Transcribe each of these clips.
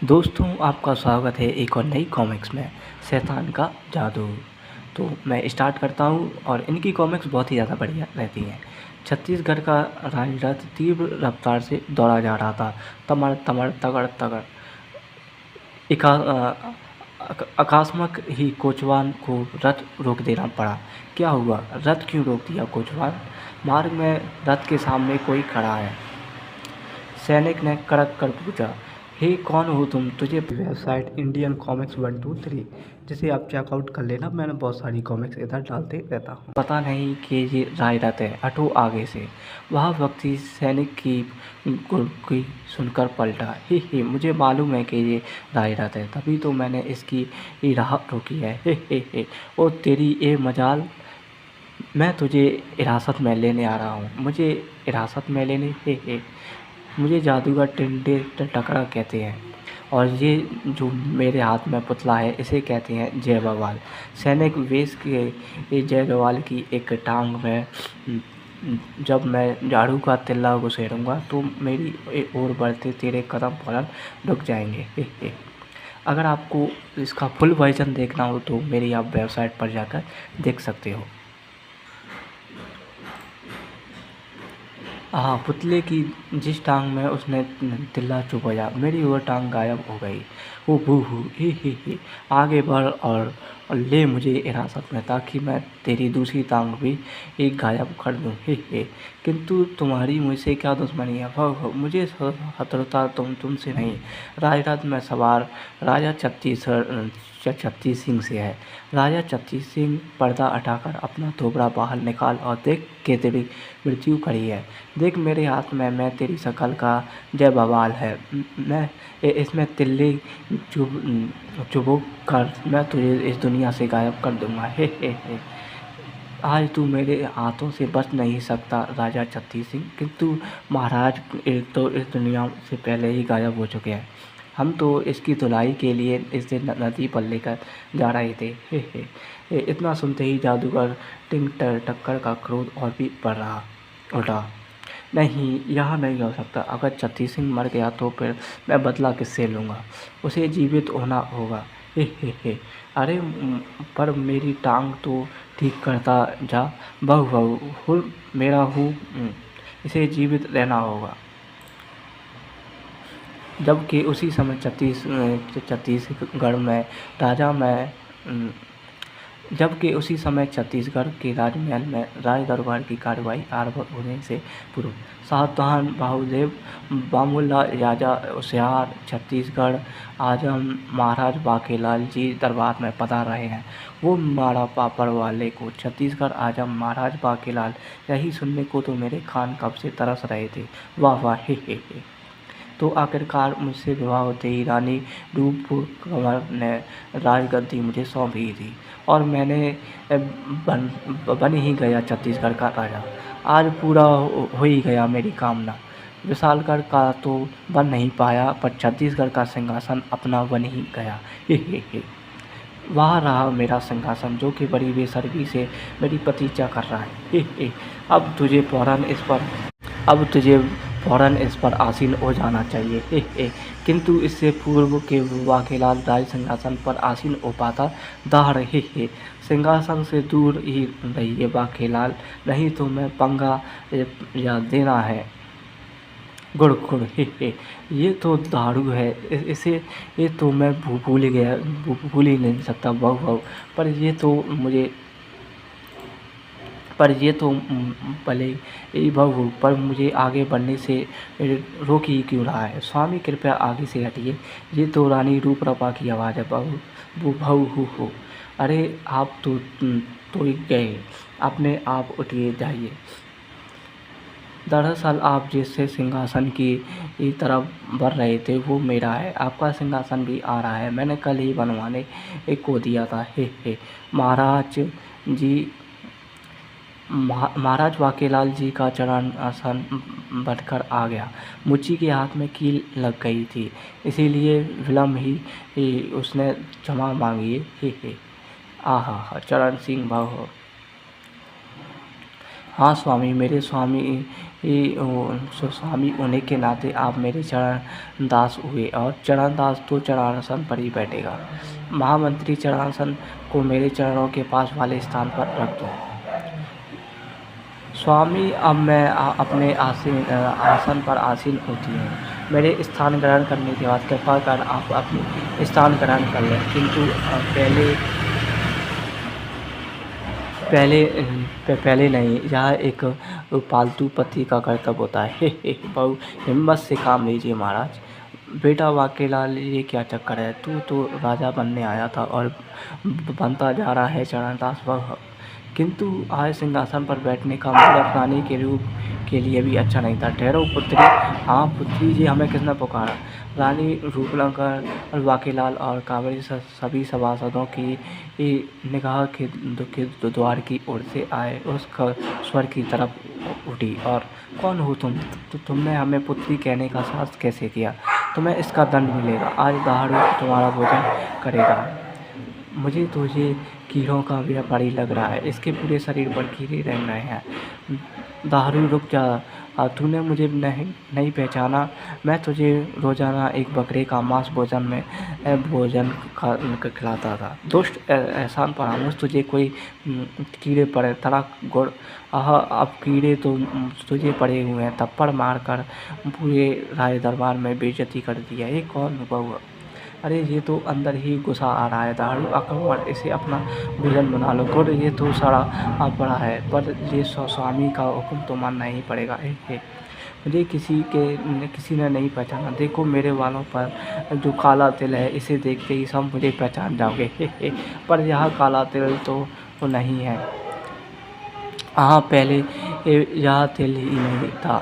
दोस्तों, आपका स्वागत है एक और नई कॉमिक्स में शैतान का जादू। तो मैं स्टार्ट करता हूँ और इनकी कॉमिक्स बहुत ही ज़्यादा बढ़िया रहती हैं। छत्तीसगढ़ का राजरथ तीव्र रफ्तार से दौड़ा जा रहा था। तमड़ तमड़ तगड़ तगड़ अकस्मात ही कोचवान को रथ रोक देना पड़ा। क्या हुआ? रथ क्यों रोक दिया कोचवान? मार्ग में रथ के सामने कोई खड़ा है। सैनिक ने कड़क कर पूछा, हे कौन हो तुम? तुझे वेबसाइट इंडियन कॉमिक्स 123 जिसे आप चेकआउट कर लेना। मैंने बहुत सारी कॉमिक्स इधर डालते रहता हूँ। पता नहीं कि ये रायरथ है, हटो आगे से। वह व्यक्ति सैनिक की गुड़गुड़ी सुनकर पलटा। हे मुझे मालूम है कि ये रायरथ है, तभी तो मैंने इसकी राह रोकी है। हे ओ तेरी ए मजाल, मैं तुझे हिरासत में लेने आ रहा हूँ। मुझे हिरासत में लेने? हे मुझे जादूगर टिंडे टकरा कहते हैं, और ये जो मेरे हाथ में पुतला है इसे कहते हैं जय बवाल। सैनिक वेश के जय बवाल की एक टांग में जब मैं झाड़ू का तिल्ला घुसेड़ूंगा तो मेरी ओर बढ़ते तेरे कदम फौरन रुक जाएंगे। अगर आपको इसका फुल वर्जन देखना हो तो मेरी आप वेबसाइट पर जाकर देख सकते हो। हाँ, पुतले की जिस टांग में उसने तिल्ला चुभोया, मेरी वो टांग गायब हो गई। हो बू हू ही, आगे बढ़ और ले मुझे हिरासत में, ताकि मैं तेरी दूसरी टांग भी एक गायब कर दूँ। हे किंतु तुम्हारी मुझसे क्या दुश्मनी है? भव मुझे शत्रुता तुमसे नहीं, राजराज में सवार राजा छत्तीस सिंह से है। राजा छत्तीस सिंह पर्दा हटाकर अपना थोबड़ा बाहर निकाल और देख के तेरी मृत्यु करी है। देख मेरे हाथ में, मैं तेरी शकल का जय बवाल है। मैं इसमें तिल्ली चुभो कर मैं तुझे इस दुनिया से गायब कर दूंगा। हे आज तू मेरे हाथों से बच नहीं सकता राजा छत्तीस सिंह, किंतु महाराज तो इस दुनिया से पहले ही गायब हो चुके हैं। हम तो इसकी धुलाई के लिए इसे नदी पर लेकर जा रहे थे। इतना सुनते ही जादूगर टिंग टक्कर का क्रोध और भी बढ़ रहा उठा। नहीं, यह नहीं हो सकता। अगर छत्तीस सिंह मर गया तो फिर मैं बदला किससे लूँगा? उसे जीवित होना होगा। अरे पर मेरी टांग तो ठीक करता जा। बहु हुर मेरा हूँ, इसे जीवित रहना होगा। जबकि उसी समय छत्तीसगढ़ में राजा में जबकि उसी समय छत्तीसगढ़ के राजमहल में राज दरबार की कार्रवाई आरंभ होने से पूर्व सावधान बाहुदेव बामूलाल राजा होशियार छत्तीसगढ़ आजम महाराज बांकेलाल जी दरबार में पधार रहे हैं। वो मारा पापड़ वाले को छत्तीसगढ़ आजम महाराज बांकेलाल, यही सुनने को तो मेरे कान कब से तरस रहे थे। वाह वाह हे। तो आखिरकार मुझसे विवाह होते ही रानी रूप कंवर ने राजगद्दी मुझे सौंप ही दी और मैंने बन ही गया छत्तीसगढ़ का राजा। आज पूरा हो ही गया मेरी कामना। विशालगढ़ का तो बन नहीं पाया, पर छत्तीसगढ़ का सिंहासन अपना बन ही गया। हे वहाँ रहा मेरा सिंहासन, जो कि बड़ी बेसब्री से मेरी प्रतीक्षा कर रहा है। हे अब तुझे फ़ौरन इस पर आसीन हो जाना चाहिए। किंतु इससे पूर्व के वाकेलाल राज सिंहासन पर आसीन हो पाता। दाढ़ सिंहासन से दूर ही रहिए वाकेलाल, नहीं तो मैं पंगा या देना है। गुड़ गुड़ ये तो दारू है, इसे ये तो मैं भूल ही नहीं सकता। बहु पर ये तो भले ही बहु, पर मुझे आगे बढ़ने से रोक ही क्यों रहा है? स्वामी कृपया आगे से हटिए। ये तो रानी रूपरपा की आवाज़ है। बहु हो। अरे आप तो ही गए, अपने आप उठिए जाइए। दरअसल आप जिससे सिंहासन की तरफ बढ़ रहे थे वो मेरा है। आपका सिंहासन भी आ रहा है, मैंने कल ही बनवाने को दिया था। हे महाराज जी, महाराज वाकेलाल जी का चरण आसन बढ़कर आ गया। मुच्ची के हाथ में कील लग गई थी, इसीलिए विलम्ब ही उसने क्षमा मांगी। हे आहा चरण सिंह भाव हाँ स्वामी, मेरे स्वामी स्वामी होने के नाते आप मेरे चरण दास हुए और चरण दास तो चरणासन पर ही बैठेगा। महामंत्री चरणासन को मेरे चरणों के पास वाले स्थान पर रख दो। स्वामी, अब मैं अपने आसन पर आसीन होती हूँ। मेरे स्थान ग्रहण करने के बाद कृपा कर आप अपने स्थान ग्रहण कर लें, किंतु पहले नहीं, यह एक पालतू पति का कर्तव्य होता है। बहु हिम्मत से काम लीजिए महाराज। बेटा वाकेलाल, ये क्या चक्कर है? तू तो राजा बनने आया था और बनता जा रहा है चरणदास वह, किंतु आज सिंहासन पर बैठने का मतलब रानी के रूप के लिए भी अच्छा नहीं था। ठहरो पुत्री। हाँ पुत्री जी, हमें किसने पुकारा? रानी रूपलंकर और वाकेलाल और कावेरी सभी सभासदों की निगाह के द्वार की ओर से आए उस स्वर की तरफ उठी। और कौन हो तुम? तो तुमने हमें पुत्री कहने का साहस कैसे किया? तुम्हें इसका दंड मिलेगा। आज दारू तुम्हारा भोजन करेगा। मुझे तो ये कीड़ों का व्यापारी लग रहा है, इसके पूरे शरीर पर कीड़े रेंग रहे हैं। दारू रुक जा, तूने मुझे नहीं पहचाना? मैं तुझे रोजाना एक बकरे का मांस भोजन खिलाता था। दुष्ट एहसान फरामोश, तुझे कोई कीड़े पड़े तड़क गुड़। अब कीड़े तो तुझे पड़े हुए हैं। थप्पड़ मार कर पूरे राज दरबार में बेइज्जती कर दिया। ये कौन हुआ? अरे ये तो अंदर ही गुस्सा आ रहा है। दारू अकबर, इसे अपना भोजन बना लो। गुड़, ये तो सड़ा पड़ा है, पर ये स्वामी का हुक्म तो मानना ही पड़ेगा। मुझे किसी ने नहीं पहचाना। देखो मेरे बालों पर जो काला तिल है, इसे देखते ही सब मुझे पहचान जाओगे। पर यह काला तिल तो नहीं है। हाँ, पहले यह तिल ही नहीं था।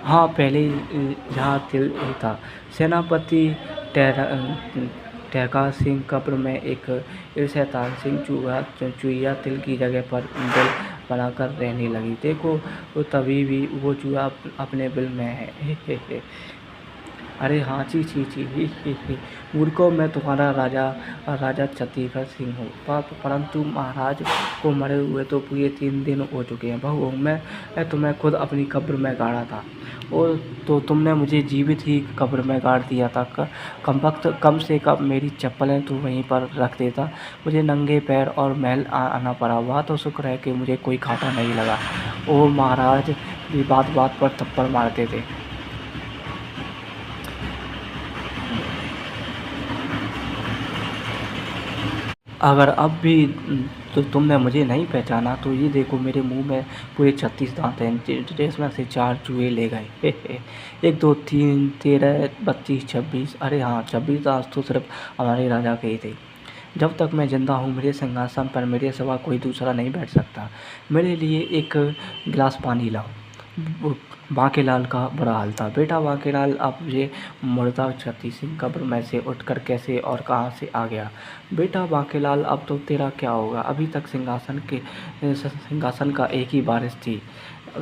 हाँ, पहले यहाँ तिल ही था। सेनापति टहका सिंह कब्र में एक शैतान सिंह चूहिया तिल की जगह पर बिल बनाकर रहने लगी। देखो तभी भी वो चूहा अपने बिल में है। अरे हाँ, छी छी छी, ही। मूर्खों, मैं तुम्हारा राजा छत्तीसगढ़ सिंह हूँ, परंतु महाराज को मरे हुए तो पूरे 3 दिन हो चुके हैं। बहू, मैं तुम्हें खुद अपनी कब्र में गाड़ा था। और तो तुमने मुझे जीवित ही कब्र में गाड़ दिया था। कम से कम मेरी चप्पलें तो वहीं पर रख देता। मुझे नंगे पैर और महल आना पड़ा। वह तो शुक्र है कि मुझे कोई घाटा नहीं लगा। ओ महाराज भी बात बात पर थप्पड़ मारते थे। अगर अब भी तो तुमने मुझे नहीं पहचाना, तो ये देखो मेरे मुंह में पूरे 36 दांत हैं, जिसमें से 4 चूहे ले गए। 1 2 3 13 32 26। अरे हाँ, 26 दांत तो सिर्फ हमारे राजा के ही थे। जब तक मैं जिंदा हूँ, मेरे सिंहासन पर मेरे सिवा कोई दूसरा नहीं बैठ सकता। मेरे लिए एक गिलास पानी लाओ। बांकेलाल का बुरा हाल था। बेटा बांकेलाल, अब ये मुर्दा छत्ती सिंह कब्र में से उठकर कैसे और कहाँ से आ गया? बेटा बांकेलाल, अब तो तेरा क्या होगा? अभी तक सिंहासन का एक ही वारिस थी,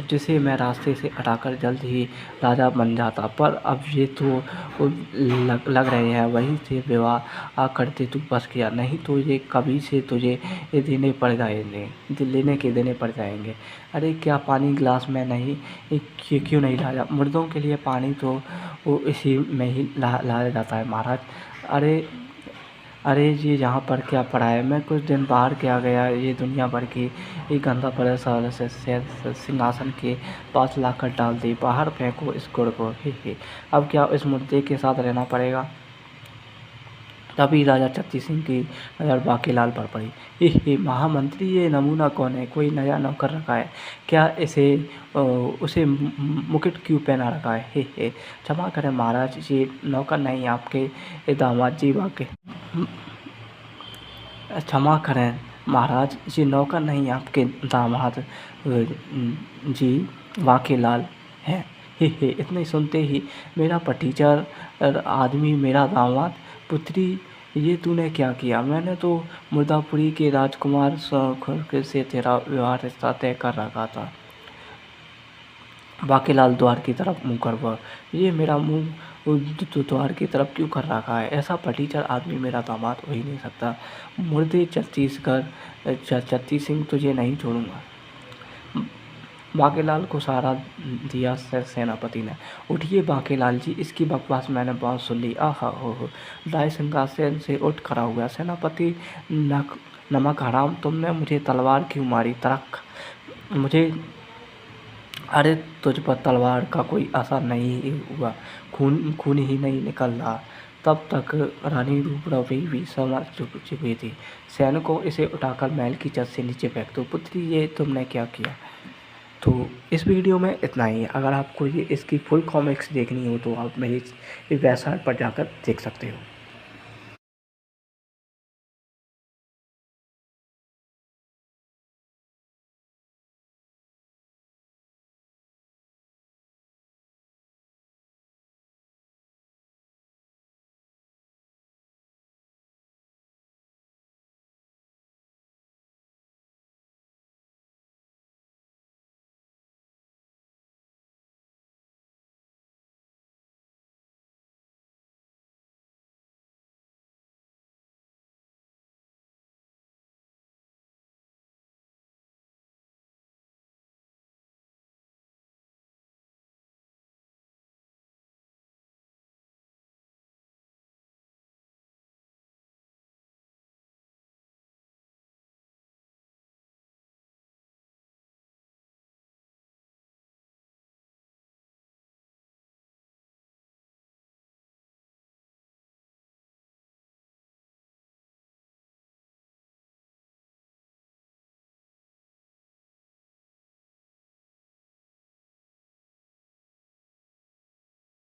जिसे मैं रास्ते से हटाकर जल्द ही राजा बन जाता। पर अब ये तो लग रहे हैं वहीं से विवाह करते तू बस गया, नहीं तो ये कभी से तुझे ये लेने के देने पड़ जाएंगे। अरे क्या पानी गिलास में नहीं? क्यों नहीं लाया? मुर्दों के लिए पानी तो वो इसी में ही लाया जाता है महाराज। अरे अरे ये यहाँ पर क्या पड़ा है? मैं कुछ दिन बाहर क्या गया, ये दुनिया भर की एक गंदा पड़ा सारा से सिंहासन के पास लाकर डाल दी। बाहर फेंको इस गुड़ को। ही। अब क्या इस मुर्दे के साथ रहना पड़ेगा? तभी राजा छत्ती सिंह की नज़र बांकेलाल पर पड़ी। ही, महामंत्री, ये नमूना कौन है? कोई नया नौकर रखा है क्या? उसे मुकुट क्यों पहना रखा है? ही। क्षमा करें महाराज, ये नौकर नहीं, आपके दामाद जी वाके। क्षमा करें महाराज, ये नौकर नहीं, आपके दामाद जी वाकेलाल हैं। हे इतने सुनते ही मेरा पटीचर आदमी, मेरा दामाद। पुत्री, ये तूने क्या किया? मैंने तो मुर्दापुरी के राजकुमार से तेरा विवाह रिश्ता तय कर रखा था। बांकेलाल द्वार की तरफ मुँह कर हुआ। ये मेरा मुँह वो द्वार की तरफ क्यों कर रखा है? ऐसा फटीचर आदमी मेरा दामाद हो ही नहीं सकता। मुर्दे छत्तीस सिंह तुझे नहीं छोड़ूंगा। बांकेलाल को सहारा दिया सेनापति ने। उठिए बांकेलाल जी, इसकी बकवास मैंने बहुत सुन ली। आहा हो। राय सिंहासन से उठ खड़ा हुआ। सेनापति, नमक हराम, तुमने मुझे तलवार क्यों मारी? तरक मुझे, अरे तुझ पर तलवार का कोई असर नहीं हुआ, खून खून ही नहीं निकल रहा। तब तक रानी रूपरानी भी समझ चुकी थी। सैनिकों, इसे उठाकर महल की छत से नीचे फेंक दो। पुत्री, ये तुमने क्या किया? तो इस वीडियो में इतना ही है। अगर आपको ये इसकी फुल कॉमिक्स देखनी हो तो आप मेरी वेबसाइट पर जाकर देख सकते हो।